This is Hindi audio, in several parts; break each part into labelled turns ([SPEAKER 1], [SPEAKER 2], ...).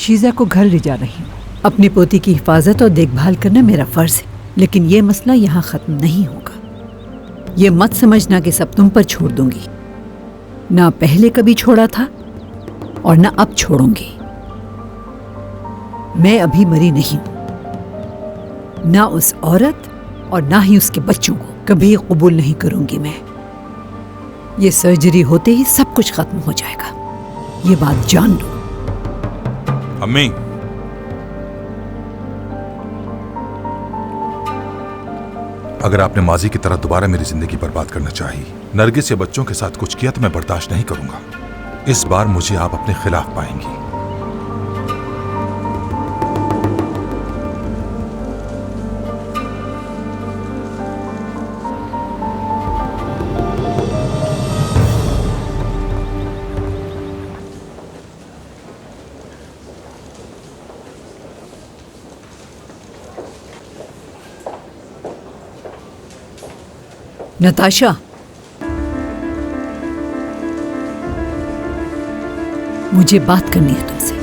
[SPEAKER 1] शीजा को घर ले जा रही हूँ। अपनी पोती की हिफाजत और देखभाल करना मेरा फर्ज है, लेकिन ये मसला यहाँ खत्म नहीं होगा। ये मत समझना कि सब तुम पर छोड़ दूंगी। ना पहले कभी छोड़ा था और ना अब छोड़ूंगी। मैं अभी मरी नहीं हूं। ना उस औरत और ना ही उसके बच्चों को कभी कबूल नहीं करूंगी मैं। ये सर्जरी होते ही सब कुछ खत्म हो जाएगा, ये बात जान लो।
[SPEAKER 2] अम्मी, अगर आपने माजी की तरह दोबारा मेरी जिंदगी बर्बाद करना चाही, नरगिस या बच्चों के साथ कुछ किया तो मैं बर्दाश्त नहीं करूंगा। इस बार मुझे आप अपने खिलाफ पाएंगी।
[SPEAKER 1] नताशा, मुझे बात करनी है तुमसे।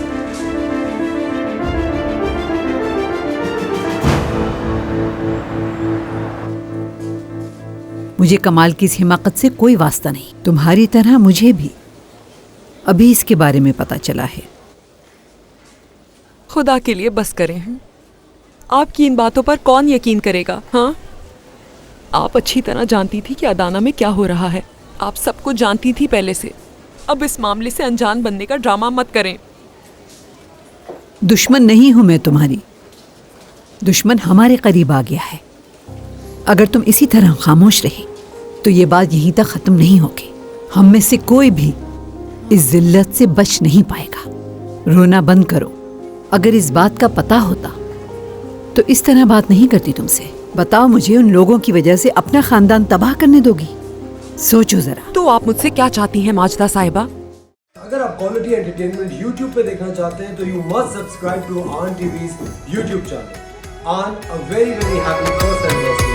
[SPEAKER 1] मुझे कमाल की इस हिमाकत से कोई वास्ता नहीं। तुम्हारी तरह मुझे भी अभी इसके बारे में पता चला है।
[SPEAKER 3] खुदा के लिए बस करें। आपकी इन बातों पर कौन यकीन करेगा? हाँ, आप अच्छी तरह जानती थी कि अदाना में क्या हो रहा है। आप सब कुछ जानती थी पहले से। अब इस मामले से अनजान बनने का ड्रामा मत करें।
[SPEAKER 1] दुश्मन नहीं हूं मैं तुम्हारी, दुश्मन हमारे करीब आ गया है। अगर तुम इसी तरह खामोश रही तो ये बात यहीं तक खत्म नहीं होगी। हम में से कोई भी इस जिल्लत से बच नहीं पाएगा। रोना बंद करो। अगर इस बात का पता होता तो इस तरह बात नहीं करती तुमसे। बताओ, मुझे उन लोगों की वजह से अपना खानदान तबाह करने दोगी? सोचो जरा।
[SPEAKER 3] तो आप मुझसे क्या चाहती हैं माजिदा साहिबा?
[SPEAKER 4] अगर आप क्वालिटी एंटरटेनमेंट YouTube पे देखना चाहते हैं तो यू मस्ट सब्सक्राइब टू आन टीवीज़ YouTube चैनल। आन, a very happy first anniversary.